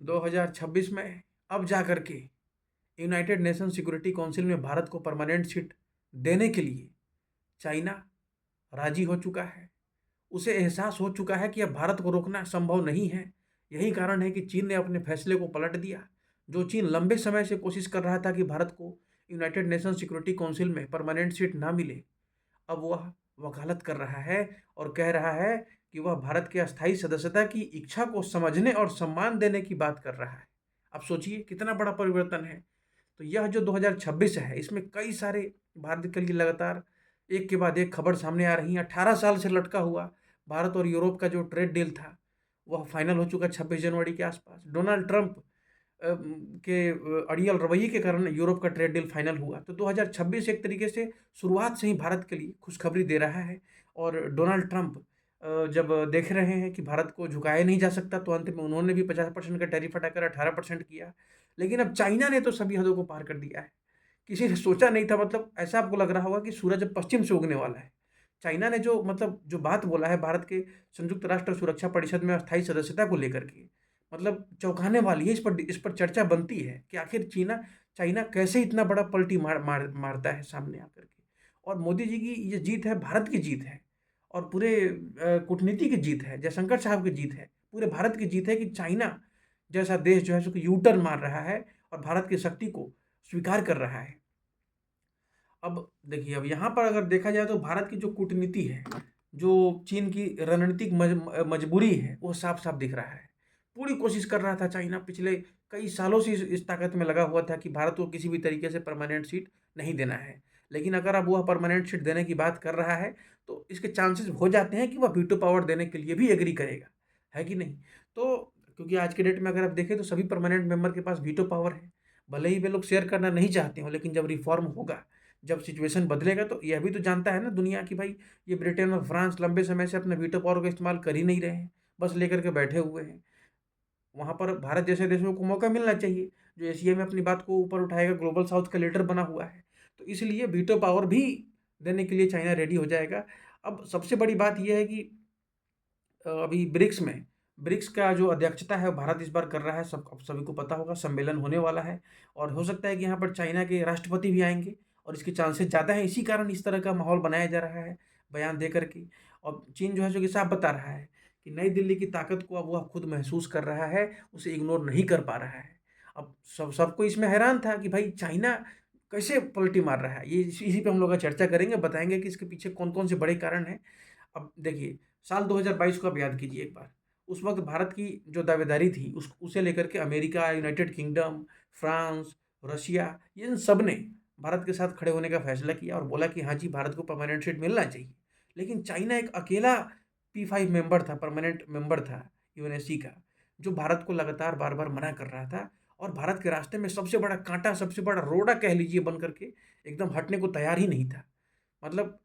2026 में अब जा कर के यूनाइटेड नेशन सिक्योरिटी काउंसिल में भारत को परमानेंट सीट देने के लिए चाइना राजी हो चुका है। उसे एहसास हो चुका है कि अब भारत को रोकना संभव नहीं है। यही कारण है कि चीन ने अपने फैसले को पलट दिया। जो चीन लंबे समय से कोशिश कर रहा था कि भारत को यूनाइटेड नेशन सिक्योरिटी काउंसिल में परमानेंट सीट ना मिले, अब वह वकालत कर रहा है और कह रहा है कि वह भारत के अस्थायी सदस्यता की इच्छा को समझने और सम्मान देने की बात कर रहा है। अब सोचिए कितना बड़ा परिवर्तन है। तो यह जो 2026 है, इसमें कई सारे भारत के लिए लगातार एक के बाद एक खबर सामने आ रही हैं। 18 साल से लटका हुआ भारत और यूरोप का जो ट्रेड डील था, वह फाइनल हो चुका 26 जनवरी के आसपास। डोनाल्ड ट्रंप के अड़ियल रवैये के कारण यूरोप का ट्रेड डील फाइनल हुआ। तो 2026 एक तरीके से शुरुआत से ही भारत के लिए खुशखबरी दे रहा है। और डोनाल्ड ट्रंप जब देख रहे हैं कि भारत को झुकाया नहीं जा सकता, तो अंत में उन्होंने भी 50% का टैरिफ हटाकर 18% किया। लेकिन अब चाइना ने तो सभी हदों को पार कर दिया है। किसी ने सोचा नहीं था, मतलब ऐसा आपको लग रहा होगा कि सूरज अब पश्चिम से उगने वाला है। चाइना ने जो मतलब जो बात बोला है भारत के संयुक्त राष्ट्र सुरक्षा परिषद में अस्थायी सदस्यता को लेकर के, मतलब चौंकाने वाली है। इस पर चर्चा बनती है कि आखिर चाइना कैसे इतना बड़ा पलटी मारता है सामने आकर के। और मोदी जी की ये जीत है, भारत की जीत है, और पूरे कूटनीति की जीत है, जयशंकर साहब की जीत है, पूरे भारत की जीत है कि चाइना जैसा देश जो है सो यू टर्न मार रहा है और भारत की शक्ति को स्वीकार कर रहा है। अब देखिए, अब यहाँ पर अगर देखा जाए तो भारत की जो कूटनीति है, जो चीन की रणनीतिक मजबूरी है, वो साफ-साफ दिख रहा है। पूरी कोशिश कर रहा था चाइना, पिछले कई सालों से इस ताकत में लगा हुआ था कि भारत को किसी भी तरीके से परमानेंट सीट नहीं देना है। लेकिन अगर अब वह परमानेंट सीट देने की बात कर रहा है, तो इसके चांसेस हो जाते हैं कि वह वीटो पावर देने के लिए भी एग्री करेगा, है कि नहीं? तो क्योंकि आज के डेट में अगर आप देखें तो सभी परमानेंट मेंबर के पास वीटो पावर है। भले ही वे लोग शेयर करना नहीं चाहते हों, लेकिन जब रिफॉर्म होगा, जब सिचुएशन बदलेगा, तो यह भी तो जानता है ना दुनिया कि भाई ये ब्रिटेन और फ्रांस लंबे समय से अपने वीटो पावर का इस्तेमाल कर ही नहीं रहे हैं, बस लेकर के बैठे हुए हैं। वहाँ पर भारत जैसे देशों को मौका मिलना चाहिए, जो एशिया में अपनी बात को ऊपर उठाएगा, ग्लोबल साउथ का लीडर बना हुआ है। तो इसलिए वीटो पावर भी देने के लिए चाइना रेडी हो जाएगा। अब सबसे बड़ी बात ये है कि अभी ब्रिक्स का जो अध्यक्षता है, वो भारत इस बार कर रहा है। अब सभी को पता होगा सम्मेलन होने वाला है, और हो सकता है कि यहाँ पर चाइना के राष्ट्रपति भी आएँगे, और इसके चांसेस ज़्यादा हैं। इसी कारण इस तरह का माहौल बनाया जा रहा है, बयान दे कर के। और चीन जो है, जो कि साफ बता रहा है कि नई दिल्ली की ताकत को अब वह खुद महसूस कर रहा है, उसे इग्नोर नहीं कर पा रहा है। अब सबको इसमें हैरान था कि भाई चाइना कैसे पलटी मार रहा है। ये इसी पे हम लोग आज चर्चा करेंगे, बताएँगे कि इसके पीछे कौन-कौन से बड़े कारण हैं। अब देखिए, साल 2022 को आप याद कीजिए एक बार। उस वक़्त भारत की जो दावेदारी थी, उसे लेकर के America, United Kingdom, France, Russia, इन सब ने भारत के साथ खड़े होने का फ़ैसला किया और बोला कि हाँ जी, भारत को परमानेंट सीट मिलना चाहिए। लेकिन चाइना एक अकेला P5 मेंबर था, परमानेंट मेंबर था यूएनएससी का, जो भारत को लगातार बार-बार मना कर रहा था, और भारत के रास्ते में सबसे बड़ा काँटा, सबसे बड़ा रोड़ा कह लीजिए बन कर के एकदम हटने को तैयार ही नहीं था। मतलब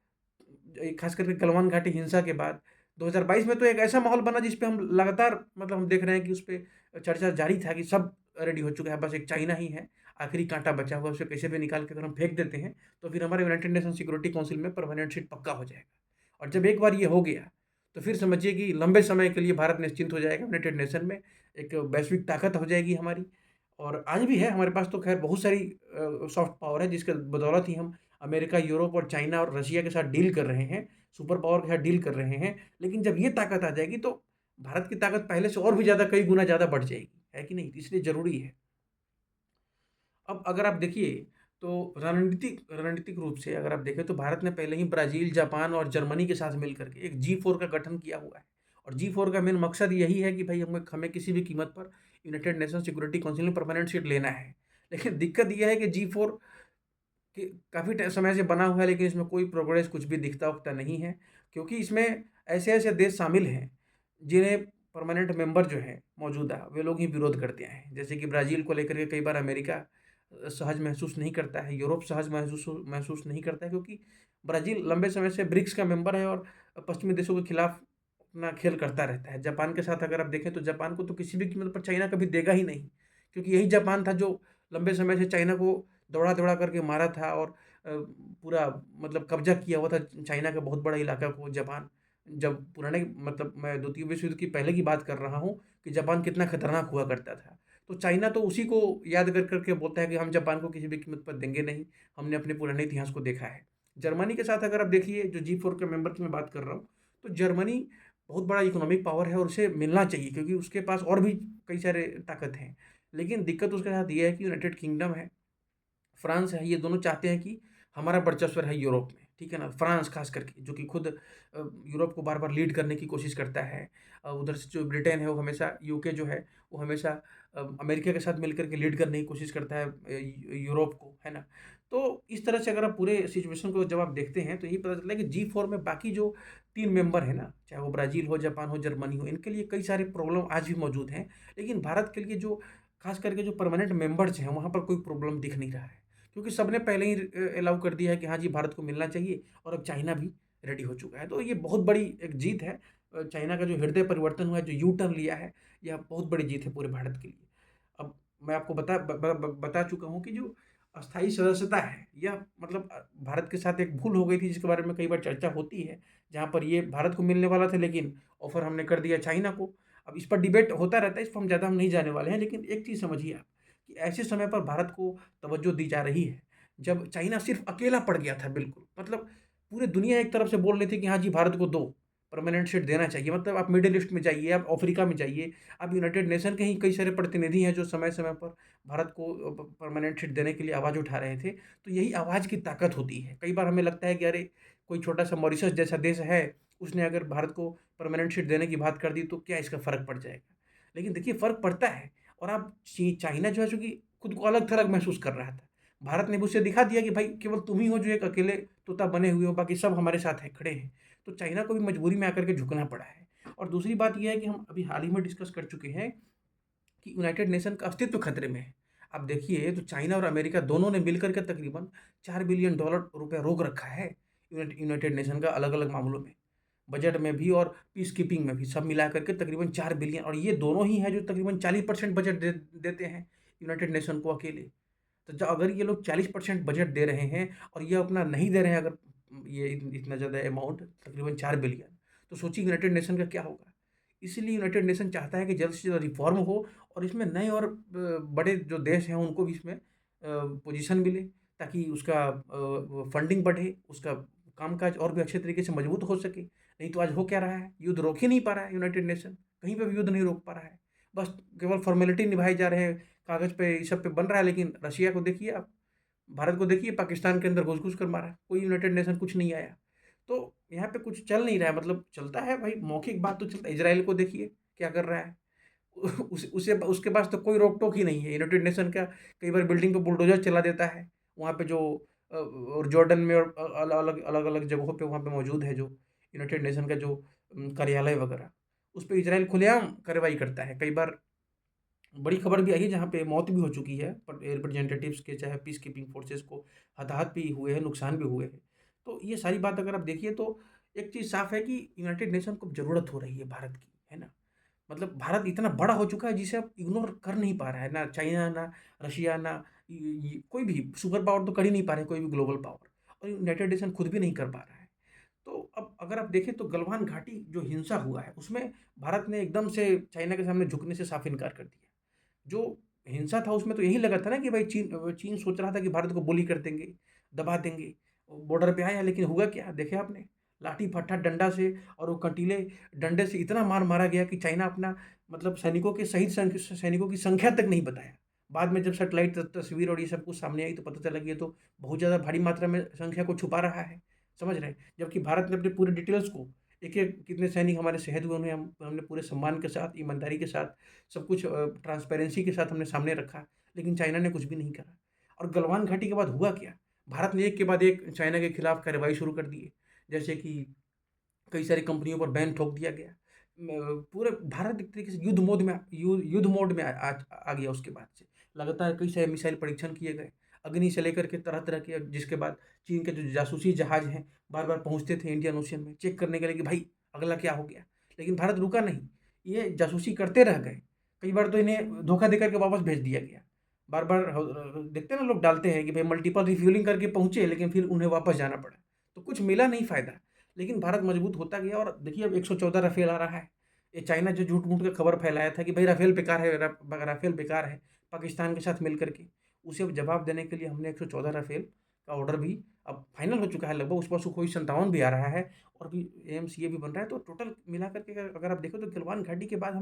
खास करके गलवान घाटी हिंसा के बाद 2022 में तो एक ऐसा माहौल बना जिस पे हम लगातार, मतलब हम देख रहे हैं कि उस पे चर्चा जारी था कि सब रेडी हो चुका है, बस एक चाइना ही है, आखिरी काँटा बचा हुआ है, उसे कैसे भी निकाल के अगर हम फेंक देते हैं, तो फिर हमारे यूनाइटेड नेशन सिक्योरिटी काउंसिल में परमानेंट सीट पक्का हो जाएगा। और जब एक बार ये हो गया, तो फिर समझिए कि लंबे समय के लिए भारत निश्चिंत हो जाएगा यूनाइटेड नेशन में, एक वैश्विक ताकत हो जाएगी हमारी। और आज भी है हमारे पास, तो खैर बहुत सारी सॉफ्ट पावर है जिसके बदौलत ही हम अमेरिका, यूरोप और चाइना और रशिया के साथ डील कर रहे हैं, सुपर पावर के साथ डील कर रहे हैं। लेकिन जब ये ताकत आ जाएगी, तो भारत की ताकत पहले से और भी ज़्यादा, कई गुना ज़्यादा बढ़ जाएगी, है कि नहीं? इसलिए ज़रूरी है। अब अगर आप देखिए, तो रणनीतिक रूप से अगर आप देखें, तो भारत ने पहले ही ब्राज़ील, जापान और जर्मनी के साथ मिल कर के एक G4 का गठन किया हुआ है। और G4 का मेन मकसद यही है कि भई हमें किसी भी कीमत पर यूनाइटेड नेशन सिक्योरिटी काउंसिल में परमानेंट सीट लेना है। लेकिन दिक्कत ये है कि G4 कि काफ़ी समय से बना हुआ है, लेकिन इसमें कोई प्रोग्रेस कुछ भी दिखता-उखता नहीं है, क्योंकि इसमें ऐसे-ऐसे देश शामिल हैं, जिन्हें परमानेंट मेंबर जो है मौजूदा, वे लोग ही विरोध करते आए हैं। जैसे कि ब्राज़ील को लेकर के कई बार अमेरिका सहज महसूस नहीं करता है, यूरोप सहज महसूस नहीं करता है, क्योंकि ब्राज़ील लंबे समय से ब्रिक्स का मेंबर है और पश्चिमी देशों के खिलाफ अपना खेल करता रहता है। जापान के साथ अगर आप देखें, तो जापान को तो किसी भी कीमत पर चाइना कभी देगा ही नहीं, क्योंकि यही जापान था जो लंबे समय से चाइना को दौड़ा-दौड़ा करके मारा था, और पूरा मतलब कब्ज़ा किया हुआ था चाइना का बहुत बड़ा इलाका को जापान। जब पुराने, मतलब मैं द्वितीय विश्व युद्ध की पहले की बात कर रहा हूँ कि जापान कितना खतरनाक हुआ करता था। तो चाइना तो उसी को याद कर कर के बोलता है कि हम जापान को किसी भी कीमत पर देंगे नहीं, हमने अपने पुराने इतिहास को देखा है। जर्मनी के साथ अगर आप देखिए, जो G4 के मेंबर की मैं बात कर रहा हूँ, तो जर्मनी बहुत बड़ा इकोनॉमिक पावर है और उसे मिलना चाहिए, क्योंकि उसके पास और भी कई सारे ताकत हैं। लेकिन दिक्कत उसके साथ ये है कि यूनाइटेड किंगडम है, फ्रांस है, ये दोनों चाहते हैं कि हमारा वर्चस्व रहे यूरोप में, ठीक है ना? फ्रांस खास करके, जो कि खुद यूरोप को बार-बार लीड करने की कोशिश करता है। उधर से जो ब्रिटेन है, वो हमेशा, यूके जो है, वो हमेशा अमेरिका के साथ मिलकर के लीड करने की कोशिश करता है यूरोप को, है ना? तो इस तरह से अगर आप पूरे सिचुएशन को जब आप देखते हैं, तो यही पता चलता है कि G4 में बाकी जो 3 मेंबर हैं ना, चाहे वो ब्राज़ील हो, जापान हो, जर्मनी हो, इनके लिए कई सारे प्रॉब्लम आज भी मौजूद हैं। लेकिन भारत के लिए जो खास करके जो परमानेंट मेंबर्स हैं, वहाँ पर कोई प्रॉब्लम दिख नहीं रहा है। क्योंकि सबने पहले ही अलाउ कर दिया है कि हाँ जी, भारत को मिलना चाहिए, और अब चाइना भी रेडी हो चुका है। तो ये बहुत बड़ी एक जीत है। चाइना का जो हृदय परिवर्तन हुआ है, जो यू टर्न लिया है, यह बहुत बड़ी जीत है पूरे भारत के लिए। अब मैं आपको बता चुका हूँ कि जो अस्थायी सदस्यता है, यह मतलब भारत के साथ एक भूल हो गई थी, जिसके बारे में कई बार चर्चा होती है, जहाँ पर ये भारत को मिलने वाला था, लेकिन ऑफ़र हमने कर दिया चाइना को। अब इस पर डिबेट होता रहता है, इस पर हम नहीं जाने वाले हैं, लेकिन एक चीज़ समझिए आप, कि ऐसे समय पर भारत को तवज्जो दी जा रही है, जब चाइना सिर्फ़ अकेला पड़ गया था बिल्कुल। मतलब पूरी दुनिया एक तरफ से बोल रही थी कि हाँ जी, भारत को दो, परमानेंट सीट देना चाहिए। मतलब आप मिडल ईस्ट में जाइए, आप अफ्रीका में जाइए, आप यूनाइटेड नेशन के ही कई सारे प्रतिनिधि हैं, जो समय-समय पर भारत को परमानेंट सीट देने के लिए आवाज़ उठा रहे थे। तो यही आवाज़ की ताकत होती है। कई बार हमें लगता है कि अरे, कोई छोटा-सा मॉरिशस जैसा देश है, उसने अगर भारत को परमानेंट सीट देने की बात कर दी, तो क्या इसका फ़र्क पड़ जाएगा? लेकिन देखिए, फ़र्क पड़ता है। और आप चाइना जो है, चूँकि खुद को अलग-थलग महसूस कर रहा था। भारत ने भी उसे दिखा दिया कि भाई, केवल तुम ही हो जो एक अकेले तोता बने हुए हो, बाकी सब हमारे साथ हैं, खड़े हैं। तो चाइना को भी मजबूरी में आकर के झुकना पड़ा है। और दूसरी बात ये है कि हम अभी हाल ही में डिस्कस कर चुके हैं कि यूनाइटेड नेशन का अस्तित्व खतरे में है। आप देखिए, तो चाइना और अमेरिका दोनों ने मिलकर के तकरीबन $4 बिलियन रुपया रोक रखा है यूनाइटेड नेशन का, अलग-अलग मामलों में। बजट में भी और पीस कीपिंग में भी, सब मिला करके तकरीबन 4 बिलियन, और ये दोनों ही हैं जो तकरीबन 40% बजट देते हैं यूनाइटेड नेशन को अकेले। तो अगर ये लोग 40% बजट दे रहे हैं, और ये अपना नहीं दे रहे हैं, अगर ये इतना ज़्यादा अमाउंट, तकरीबन 4 बिलियन, तो सोचिए यूनाइटेड नेशन का क्या होगा। इसीलिए यूनाइटेड नेशन चाहता है कि जल्द से जल्द रिफॉर्म हो, और इसमें नए और बड़े जो देश हैं, उनको भी इसमें पोजीशन मिले, ताकि उसका फंडिंग बढ़े, उसका कामकाज और भी अच्छे तरीके से मजबूत हो सके। नहीं तो आज हो क्या रहा है, युद्ध रोक ही नहीं पा रहा है यूनाइटेड नेशन, कहीं पे भी युद्ध नहीं रोक पा रहा है। बस केवल फॉर्मेलिटी निभाए जा रहे हैं, कागज़ पे ये सब पे बन रहा है, लेकिन रशिया को देखिए आप, भारत को देखिए, पाकिस्तान के अंदर घुस-घुस कर मारा, कोई यूनाइटेड नेशन कुछ नहीं आया। तो यहाँ पे कुछ चल नहीं रहा है, मतलब चलता है भाई, मौखिक बात तो चलता है। इज़राइल को देखिए क्या कर रहा है। उसे उसके पास तो कोई रोक-टोक ही नहीं है। यूनाइटेड नेशन का कई बार बिल्डिंग पे बुलडोज़र चला देता है। वहाँ पे जो और जॉर्डन में, और अलग-अलग जगहों पे वहाँ पे मौजूद है, जो यूनाइटेड नेशन का जो कार्यालय वगैरह, उस पे इज़राइल खुलेआम कार्रवाई करता है। कई बार बड़ी खबर भी आई है, जहाँ पे मौत भी हो चुकी है, पर रिप्रेजेंटेटिव्स के, चाहे पीस कीपिंग फोर्सेस को हताहत भी हुए हैं, नुकसान भी हुए हैं। तो ये सारी बात अगर आप देखिए, तो एक चीज़ साफ़ है कि यूनाइटेड नेशन को ज़रूरत हो रही है भारत की, है ना? मतलब भारत इतना बड़ा हो चुका है, जिसे अब इग्नोर कर नहीं पा रहा है, ना चाइना, ना रशिया, ना कोई भी सुपर पावर तो कर ही नहीं पा रहे, कोई भी ग्लोबल पावर, और यूनाइटेड नेशन खुद भी नहीं कर पा रहा है। तो अब अगर आप देखें, तो गलवान घाटी जो हिंसा हुआ है, उसमें भारत ने एकदम से चाइना के सामने झुकने से साफ इनकार कर दिया। जो हिंसा था, उसमें तो यही लगा था ना कि भाई, चीन सोच रहा था कि भारत को बुली कर देंगे, दबा देंगे। बॉर्डर पे आया, लेकिन हुआ क्या देखे आपने? लाठी-फट्टा डंडा से, और वो कंटीले डंडे से इतना मार मारा गया कि चाइना अपना, मतलब सैनिकों के शहीद सैनिकों की संख्या तक नहीं बताया। बाद में जब सैटेलाइट तस्वीर और ये सब कुछ सामने आई, तो पता चला कि ये तो बहुत ज़्यादा भारी मात्रा में संख्या को छुपा रहा है। समझ रहे हैं? जबकि भारत ने अपने पूरे डिटेल्स को, एक-एक कितने सैनिक हमारे शहीद हुए, उन्हें हमने पूरे सम्मान के साथ, ईमानदारी के साथ, सब कुछ ट्रांसपेरेंसी के साथ हमने सामने रखा, लेकिन चाइना ने कुछ भी नहीं करा। और गलवान घाटी के बाद हुआ क्या? भारत ने एक के बाद एक चाइना के खिलाफ कार्रवाई शुरू कर दी है। जैसे कि कई सारी कंपनियों पर बैन ठोक दिया गया। पूरे भारत एक तरीके से युद्ध मोड में आ गया उसके बाद से। लगातार कई सारे मिसाइल परीक्षण किए गए, अग्नि से लेकर के तरह-तरह के, जिसके बाद चीन के जो जासूसी जहाज़ हैं, बार-बार पहुँचते थे इंडियन ओशियन में, चेक करने के लिए कि भाई, अगला क्या हो गया? लेकिन भारत रुका नहीं, ये जासूसी करते रह गए। कई बार तो इन्हें धोखा देकर के वापस भेज दिया गया। बार-बार देखते हैं ना, लोग डालते हैं कि भाई मल्टीपल रिफ्यूलिंग करके पहुँचे, लेकिन फिर उन्हें वापस जाना पड़ा। तो कुछ मिला नहीं फ़ायदा। लेकिन भारत मजबूत होता गया, और देखिए अब 114 राफ़ेल आ रहा है। ये चाइना जो झूठ-मूठ का खबर फैलाया था कि भाई राफ़ेल बेकार है, राफ़ेल बेकार है, पाकिस्तान के साथ मिल कर के, उसे अब जवाब देने के लिए हमने 114 राफ़ेल का ऑर्डर भी अब फाइनल हो चुका है लगभग, उस पर सुखोई 57 भी आ रहा है और अभी एएमसीए भी बन रहा है। तो टोटल मिला कर के अगर आप देखो तो गलवान घाटी के बाद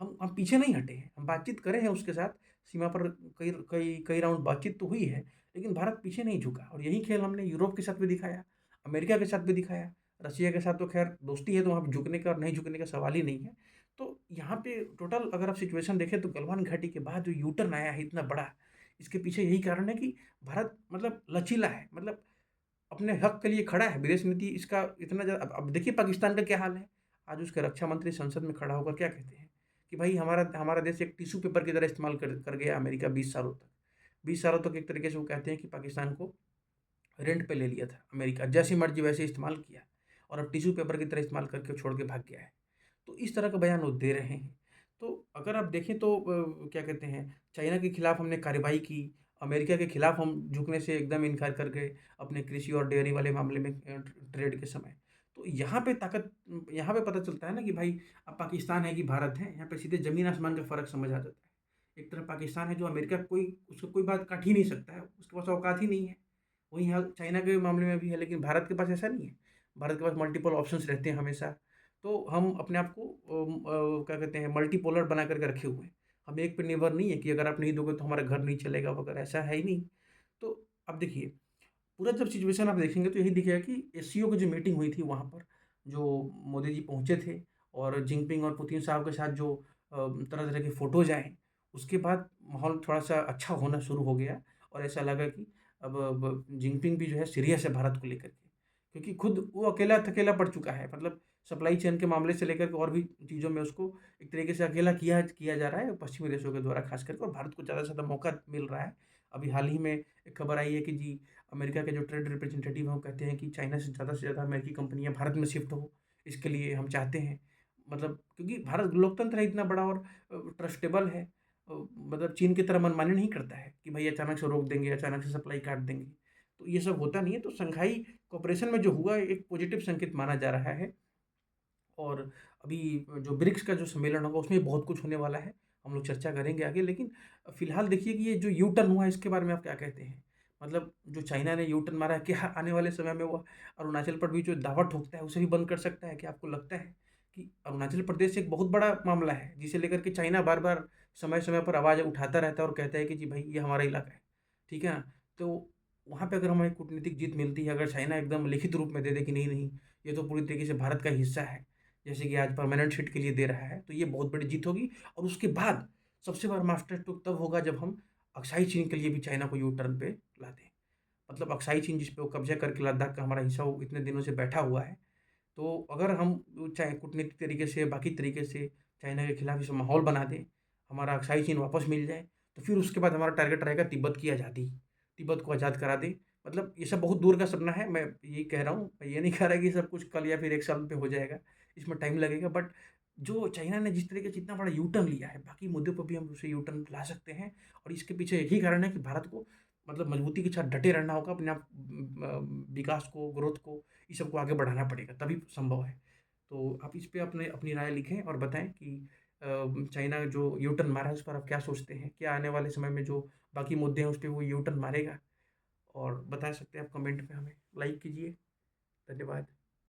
हम पीछे नहीं हटे हैं। हम बातचीत करे हैं उसके साथ, सीमा पर कई कई कई राउंड बातचीत तो हुई है, लेकिन भारत पीछे नहीं झुका और यही खेल हमने यूरोप के साथ भी दिखाया, अमेरिका के साथ भी दिखाया। रशिया के साथ तो खैर दोस्ती है तो वहाँ पे झुकने का और नहीं झुकने का सवाल ही नहीं है। तो यहाँ पे टोटल अगर आप सिचुएशन देखें तो गलवान घाटी के बाद जो यू टर्न आया है इतना बड़ा, इसके पीछे यही कारण है कि भारत मतलब लचीला है, मतलब अपने हक के लिए खड़ा है। विदेश नीति इसका इतना ज़्यादा, अब देखिए पाकिस्तान का क्या हाल है। आज उसके रक्षा मंत्री संसद में खड़ा होकर क्या कहते हैं कि भाई हमारा हमारा देश एक टिश्यू पेपर की तरह इस्तेमाल कर गया अमेरिका 20 सालों तक। 20 सालों तक एक तरीके से वो कहते हैं कि पाकिस्तान को रेंट पे ले लिया था अमेरिका, जैसी मर्जी वैसे इस्तेमाल किया और अब टिश्यू पेपर की तरह इस्तेमाल करके छोड़ के भाग गया है। तो इस तरह का बयान वो दे रहे हैं। तो अगर आप देखें तो क्या कहते हैं, चाइना के खिलाफ हमने कार्रवाई की, अमेरिका के खिलाफ हम झुकने से एकदम इनकार कर गए अपने कृषि और डेयरी वाले मामले में ट्रेड के समय। तो यहाँ पे ताकत, यहाँ पे पता चलता है ना कि भाई अब पाकिस्तान है कि भारत है, यहाँ पे सीधे ज़मीन आसमान का फ़र्क समझ आ जाता है। एक तरफ पाकिस्तान है जो अमेरिका कोई उसको कोई बात काट ही नहीं सकता है, उसके पास औकात ही नहीं है। वहीं हाल चाइना के मामले में भी है, लेकिन भारत के पास ऐसा नहीं है। भारत के पास मल्टीपल ऑप्शंस रहते हैं हमेशा। तो हम अपने आप को क्या कहते हैं मल्टीपोलर बना करके रखे हुए हैं। हम एक पे निर्भर नहीं है कि अगर आप नहीं दोगे तो हमारा घर नहीं चलेगा वगैरह, ऐसा है ही नहीं। तो अब देखिए, पूरा जब सिचुएशन आप देखेंगे तो यही दिखेगा कि एससीओ की जो मीटिंग हुई थी वहाँ पर, जो मोदी जी पहुँचे थे और जिनपिंग और पुतिन साहब के साथ जो तरह-तरह के फ़ोटोज़ आए, उसके बाद माहौल थोड़ा-सा अच्छा होना शुरू हो गया और ऐसा लगा कि अब जिनपिंग भी जो है सीरियस है भारत को लेकर के। क्योंकि खुद वो अकेला-थकेला पड़ चुका है, मतलब सप्लाई चेन के मामले से लेकर के और भी चीज़ों में उसको एक तरीके से अकेला किया किया जा रहा है पश्चिमी देशों के द्वारा ख़ास करके, और भारत को ज़्यादा से ज़्यादा मौका मिल रहा है। अभी हाल ही में एक खबर आई है कि जी अमेरिका के जो ट्रेड रिप्रेजेंटेटिव हैं वो कहते हैं कि चाइना से ज़्यादा अमेरिकी कंपनियाँ भारत में शिफ्ट हो, इसके लिए हम चाहते हैं। मतलब क्योंकि भारत लोकतंत्र है इतना बड़ा और ट्रस्टेबल है। मतलब चीन की तरह मनमानी नहीं करता है कि भाई अचानक से रोक देंगे, अचानक से सप्लाई काट देंगे। तो ये सब होता नहीं है, तो शंघाई कोऑपरेशन में जो हुआ एक पॉजिटिव संकेत माना जा रहा है। और अभी जो ब्रिक्स का जो सम्मेलन होगा उसमें बहुत कुछ होने वाला है। हम लोग चर्चा करेंगे आगे, लेकिन फ़िलहाल देखिए कि ये जो यू टर्न हुआ है इसके बारे में आप क्या कहते हैं? मतलब जो चाइना ने यू टर्न मारा है, क्या आने वाले समय में वो अरुणाचल पर भी जो दावा ठोकता है उसे भी बंद कर सकता है? क्या आपको लगता है कि अरुणाचल प्रदेश एक बहुत बड़ा मामला है जिसे लेकर के चाइना बार-बार समय-समय पर आवाज़ उठाता रहता है और कहता है कि जी भाई ये हमारा इलाका है, ठीक है ना? तो वहाँ पे अगर हमें कूटनीतिक जीत मिलती है, अगर चाइना एकदम लिखित रूप में दे दे कि नहीं, नहीं, ये तो पूरी तरीके से भारत का हिस्सा है, जैसे कि आज परमानेंट सीट के लिए दे रहा है, तो ये बहुत बड़ी जीत होगी। और उसके बाद सबसे बड़ा मास्टर स्ट्रोक तब होगा जब हम अक्साई चीन के लिए भी चाइना को यू टर्न पे ला दें। मतलब अक्साई चीन जिस पे वो कब्ज़ा करके लद्दाख का हमारा हिस्सा वो इतने दिनों से बैठा हुआ है, तो अगर हम चाहे कूटनीतिक तरीके से, बाकी तरीके से चाइना के खिलाफ ऐसा माहौल बना दें, हमारा अक्साई चीन वापस मिल जाए, तो फिर उसके बाद हमारा टारगेट रहेगा तिब्बत की आज़ादी। तिब्बत को आज़ाद करा दें। मतलब ये सब बहुत दूर का सपना है, मैं यही कह रहा हूँ। मैं ये नहीं कह रहा कि सब कुछ कल या फिर 1 साल में हो जाएगा, इसमें टाइम लगेगा। बट जो चाइना ने जिस तरीके से इतना बड़ा यू टर्न लिया है, बाकी मुद्दों पर भी हम उसे यू टर्न ला सकते हैं और इसके पीछे एक ही कारण है कि भारत को मतलब मजबूती के साथ डटे रहना होगा, अपने आप विकास को, ग्रोथ को, ये सबको आगे बढ़ाना पड़ेगा, तभी संभव है। तो आप इस पे अपने अपनी राय लिखें और बताएँ कि चाइना जो यू टर्न मारा है, उस पर आप क्या सोचते हैं? क्या आने वाले समय में जो बाकी मुद्दे हैं, उस पे वो यू टर्न मारेगा? और बता सकते हैं आप कमेंट में हमें। लाइक कीजिए। धन्यवाद।